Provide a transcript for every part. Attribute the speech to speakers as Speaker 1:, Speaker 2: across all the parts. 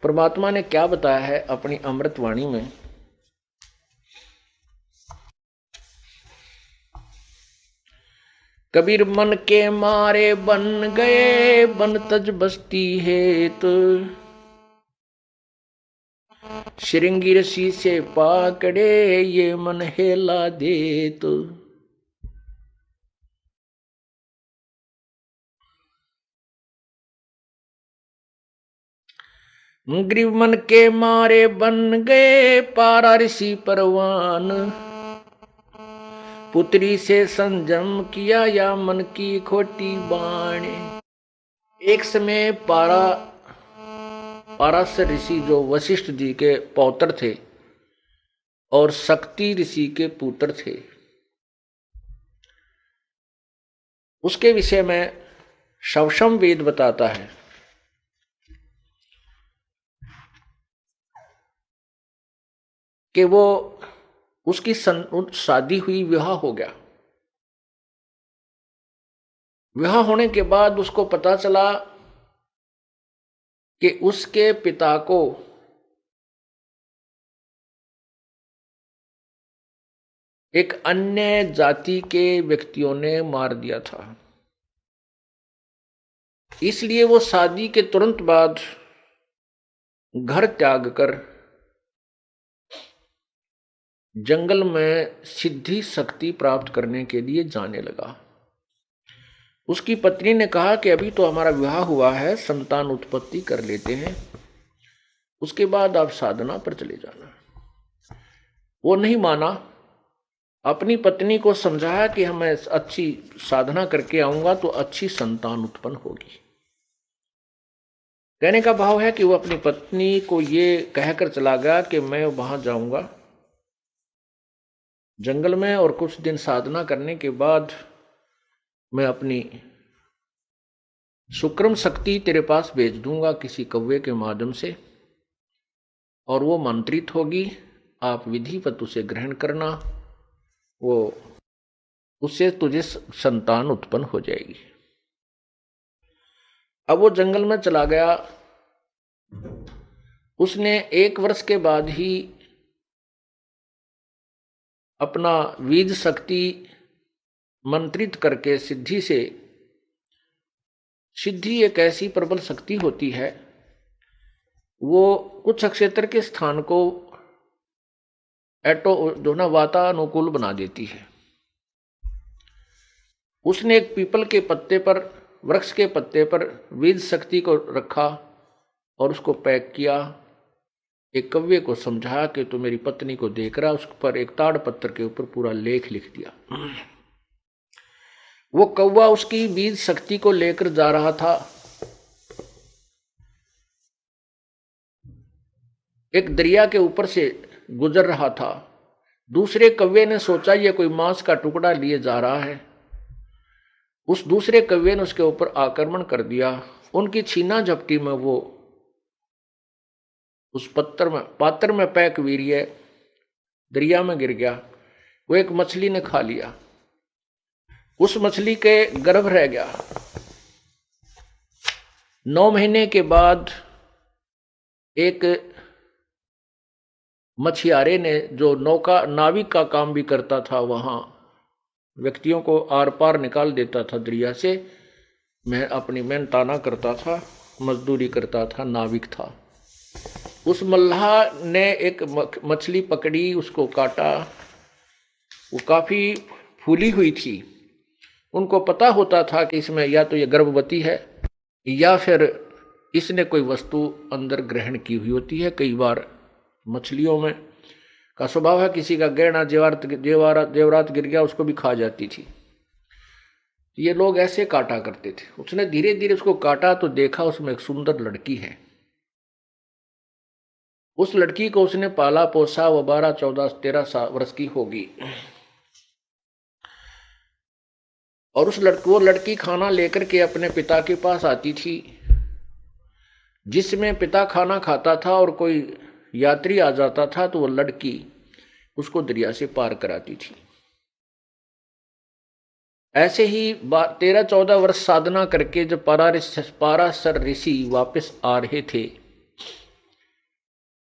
Speaker 1: परमात्मा ने क्या बताया है अपनी अमृत वाणी में। कबीर मन के मारे बन गए बन तज बस्ती हेत, श्रृंगी रसी से पाकड़े ये मन हेला देत। ग्रीव मन के मारे बन गए पारा ऋषि परवान, पुत्री से संजम किया या मन की खोटी बाणे। एक समय पाराशर ऋषि जो वशिष्ठ जी के पौत्र थे और शक्ति ऋषि के पुत्र थे, उसके विषय में शवशम वेद बताता है कि वो उसकी शादी हुई, विवाह हो गया। विवाह होने के बाद उसको पता चला कि उसके पिता को एक अन्य जाति के व्यक्तियों ने मार दिया था। इसलिए वो शादी के तुरंत बाद घर त्याग कर जंगल में सिद्धि शक्ति प्राप्त करने के लिए जाने लगा। उसकी पत्नी ने कहा कि अभी तो हमारा विवाह हुआ है, संतान उत्पत्ति कर लेते हैं, उसके बाद आप साधना पर चले जाना। वो नहीं माना। अपनी पत्नी को समझाया कि मैं अच्छी साधना करके आऊंगा तो अच्छी संतान उत्पन्न होगी। कहने का भाव है कि वो अपनी पत्नी को ये कहकर चला गया कि मैं वहां जाऊंगा जंगल में और कुछ दिन साधना करने के बाद मैं अपनी सुक्रम शक्ति तेरे पास भेज दूंगा किसी कौवे के माध्यम से, और वो मंत्रित होगी, आप विधिवत उसे ग्रहण करना, वो उससे तुझे संतान उत्पन्न हो जाएगी। अब वो जंगल में चला गया। उसने 1 वर्ष के बाद ही अपना बीज शक्ति मंत्रित करके सिद्धि से, सिद्धि एक ऐसी प्रबल शक्ति होती है, वो कुछ क्षेत्र के स्थान को जो ना वातानुकूल बना देती है। उसने एक पीपल के पत्ते पर, वृक्ष के पत्ते पर बीज शक्ति को रखा और उसको पैक किया। एक कव्वे को समझाया कि तो मेरी पत्नी को देख रहा, उस पर एक ताड़ पत्थर के ऊपर पूरा लेख लिख दिया। वो कौवा उसकी बीज शक्ति को लेकर जा रहा था। एक दरिया के ऊपर से गुजर रहा था। दूसरे कौवे ने सोचा ये कोई मांस का टुकड़ा लिए जा रहा है। उस दूसरे कौवे ने उसके ऊपर आक्रमण कर दिया। उनकी छीना झपटी में वो उस पात्र में पैक वीर्य दरिया में गिर गया। वो एक मछली ने खा लिया। उस मछली के गर्भ रह गया। 9 महीने के बाद एक मछियारे ने, जो नाविक का काम भी करता था, वहां व्यक्तियों को आर पार निकाल देता था दरिया से, मैं अपनी मेहनताना करता था, मजदूरी करता था, नाविक था। उस मल्लाह ने एक मछली पकड़ी, उसको काटा। वो काफी फूली हुई थी। उनको पता होता था कि इसमें या तो ये गर्भवती है या फिर इसने कोई वस्तु अंदर ग्रहण की हुई होती है। कई बार मछलियों में का स्वभाव है, किसी का गहना जेवरात गिर गया उसको भी खा जाती थी। ये लोग ऐसे काटा करते थे। उसने धीरे धीरे उसको काटा तो देखा उसमें एक सुंदर लड़की है। उस लड़की को उसने पाला पोसा, वो 12, 14, 13 वर्ष की होगी। और वो लड़की खाना लेकर के अपने पिता के पास आती थी। जिसमें पिता खाना खाता था और कोई यात्री आ जाता था तो वो लड़की उसको दरिया से पार कराती थी। ऐसे ही 13-14 वर्ष साधना करके जब पाराशर ऋषि वापस आ रहे थे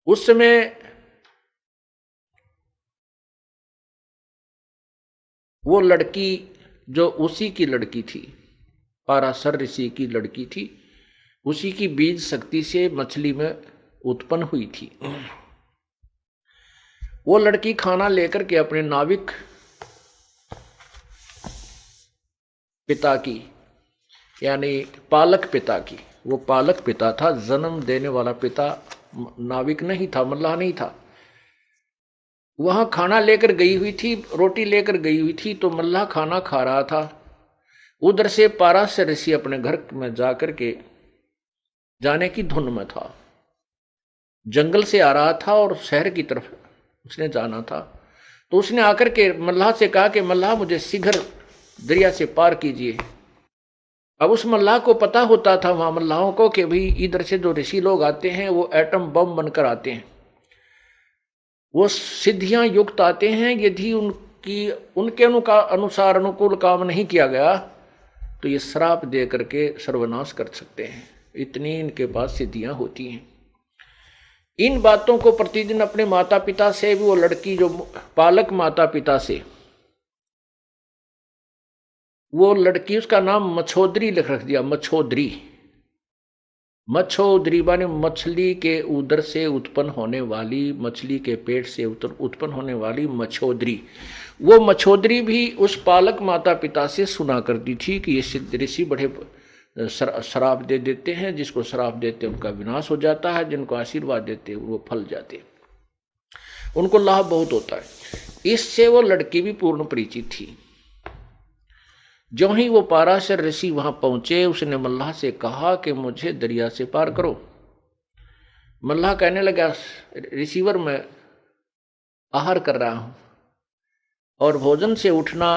Speaker 1: उस समय वो लड़की जो उसी की लड़की थी, पाराशर ऋषि की लड़की थी, उसी की बीज शक्ति से मछली में उत्पन्न हुई थी। वो लड़की खाना लेकर के अपने नाविक पिता की, यानी पालक पिता की, वो पालक पिता था, जन्म देने वाला पिता नाविक नहीं था, मल्लाह नहीं था, वहां खाना लेकर गई हुई थी, रोटी लेकर गई हुई थी। तो मल्लाह खाना खा रहा था, उधर से पाराशर ऋषि अपने घर में जाकर के जाने की धुन में था, जंगल से आ रहा था और शहर की तरफ उसने जाना था। तो उसने आकर के मल्लाह से कहा कि मल्लाह मुझे शीघ्र दरिया से पार कीजिए। अब उस मल्लाह को पता होता था वहां मल्लाहों को कि भाई इधर से जो ऋषि लोग आते हैं वो एटम बम बनकर आते हैं, वो सिद्धियां युक्त आते हैं, यदि उनके अनुसार अनुकूल काम नहीं किया गया तो ये श्राप दे करके सर्वनाश कर सकते हैं, इतनी इनके पास सिद्धियां होती हैं। इन बातों को प्रतिदिन अपने माता पिता से भी, वो लड़की जो पालक माता पिता से, वो लड़की, उसका नाम मछोदरी लिख रख दिया, मछोदरी। मछोदरी माने मछली के उदर से उत्पन्न होने वाली, मछली के पेट से उत्पन्न होने वाली मछोदरी। वो मछोदरी भी उस पालक माता पिता से सुना करती थी कि ये ऋषि बड़े श्राप दे देते हैं, जिसको श्राप देते हैं उनका विनाश हो जाता है, जिनको आशीर्वाद देते हैं वो फल जाते हैं, उनको लाभ बहुत होता है। इससे वो लड़की भी पूर्ण परिचित थी। जो ही वो पाराशर ऋषि वहां पहुंचे, उसने मल्लाह से कहा कि मुझे दरिया से पार करो। मल्लाह कहने लगा, रिसीवर मैं आहार कर रहा हूं और भोजन से उठना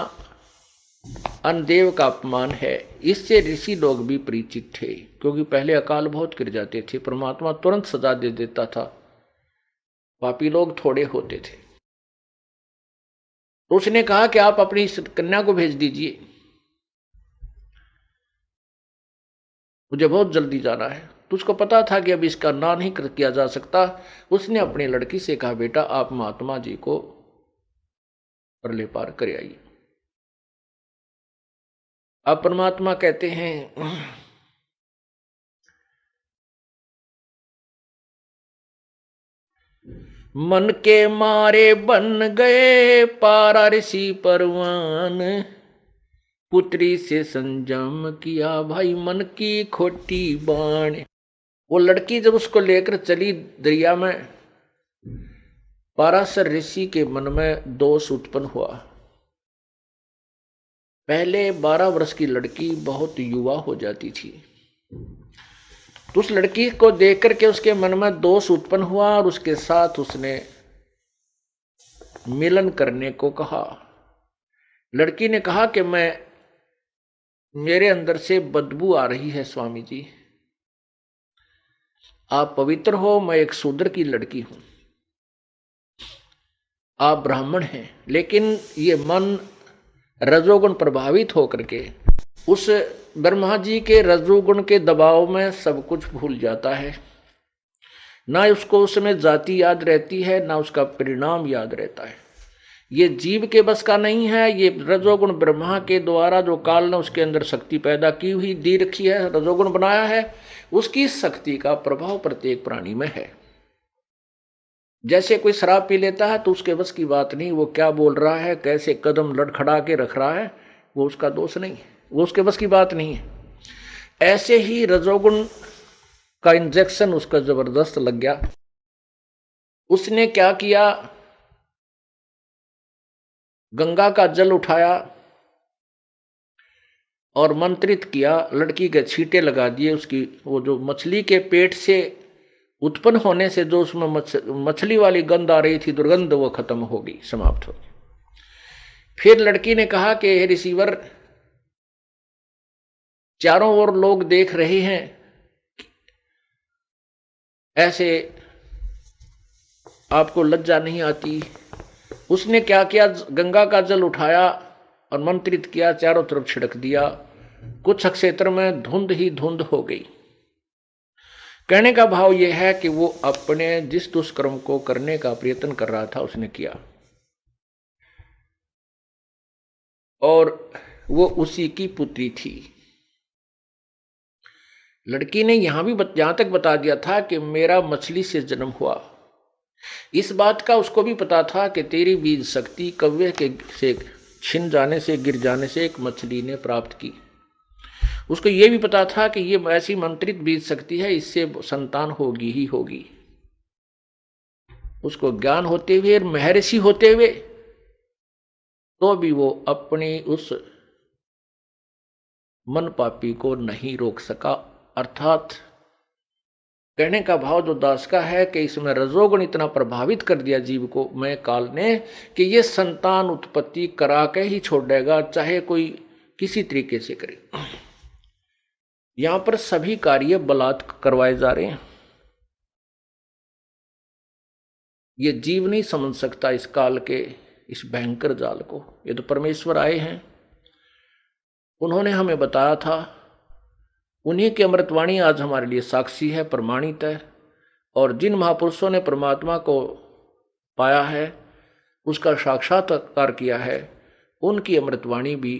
Speaker 1: अनदेव का अपमान है। इससे ऋषि लोग भी परिचित थे, क्योंकि पहले अकाल बहुत गिर जाते थे, परमात्मा तुरंत सजा दे देता था, पापी लोग थोड़े होते थे। तो उसने कहा कि आप अपनी कन्या को भेज दीजिए, मुझे बहुत जल्दी जाना है। तो उसको पता था कि अब इसका ना नहीं किया जा सकता। उसने अपनी लड़की से कहा, बेटा आप महात्मा जी को परले पार कर आइए। अब परमात्मा कहते हैं, मन के मारे बन गए पारा ऋषि परवान, पुत्री से संजम किया भाई मन की खोटी बाण। वो लड़की जब उसको लेकर चली दरिया में, पाराशर ऋषि के मन में दोष उत्पन्न हुआ। पहले 12 वर्ष की लड़की बहुत युवा हो जाती थी, तो उस लड़की को देख करके उसके मन में दोष उत्पन्न हुआ और उसके साथ उसने मिलन करने को कहा। लड़की ने कहा कि मेरे अंदर से बदबू आ रही है स्वामी जी, आप पवित्र हो, मैं एक शूद्र की लड़की हूं, आप ब्राह्मण हैं। लेकिन ये मन रजोगुण प्रभावित होकर के उस ब्रह्मा जी के रजोगुण के दबाव में सब कुछ भूल जाता है, ना उसको उसमें जाति याद रहती है, ना उसका परिणाम याद रहता है। ये जीव के बस का नहीं है, ये रजोगुण ब्रह्मा के द्वारा जो काल ने उसके अंदर शक्ति पैदा की हुई दी रखी है, रजोगुण बनाया है, उसकी शक्ति का प्रभाव प्रत्येक प्राणी में है। जैसे कोई शराब पी लेता है तो उसके बस की बात नहीं, वो क्या बोल रहा है, कैसे कदम लड़खड़ा के रख रहा है, वो उसका दोष नहीं, वो उसके बस की बात नहीं है। ऐसे ही रजोगुण का इंजेक्शन उसका जबरदस्त लग गया। उसने क्या किया, गंगा का जल उठाया और मंत्रित किया, लड़की के छींटे लगा दिए। उसकी वो जो मछली के पेट से उत्पन्न होने से जो उसमें मछली वाली गंध आ रही थी, दुर्गंध, वो खत्म हो गई, समाप्त हो गई। फिर लड़की ने कहा कि हे रिसीवर, चारों ओर लोग देख रहे हैं, ऐसे आपको लज्जा नहीं आती। उसने क्या किया, गंगा का जल उठाया और मंत्रित किया, चारों तरफ छिड़क दिया। कुछ क्षेत्र में धुंध ही धुंध हो गई। कहने का भाव यह है कि वो अपने जिस दुष्कर्म को करने का प्रयत्न कर रहा था उसने किया, और वो उसी की पुत्री थी। लड़की ने यहां तक बता दिया था कि मेरा मछली से जन्म हुआ। इस बात का उसको भी पता था कि तेरी बीज शक्ति कव्वे के से छिन जाने से, गिर जाने से एक मछली ने प्राप्त की। उसको यह भी पता था कि ये ऐसी मंत्रित बीज शक्ति है, इससे संतान होगी ही होगी। उसको ज्ञान होते हुए और महर्षि होते हुए तो भी वो अपनी उस मन पापी को नहीं रोक सका। अर्थात कहने का भाव जो दास का है कि इसमें रजोगुण इतना प्रभावित कर दिया जीव को मैं काल ने कि ये संतान उत्पत्ति करा के ही छोड़ देगा, चाहे कोई किसी तरीके से करे। यहां पर सभी कार्य बलात् करवाए जा रहे हैं। ये जीव नहीं समझ सकता इस काल के इस भयंकर जाल को। ये तो परमेश्वर आए हैं, उन्होंने हमें बताया था। उन्हीं की अमृतवाणी आज हमारे लिए साक्षी है, प्रमाणित है। और जिन महापुरुषों ने परमात्मा को पाया है, उसका साक्षात्कार किया है, उनकी अमृतवाणी भी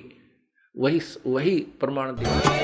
Speaker 1: वही प्रमाण देती है।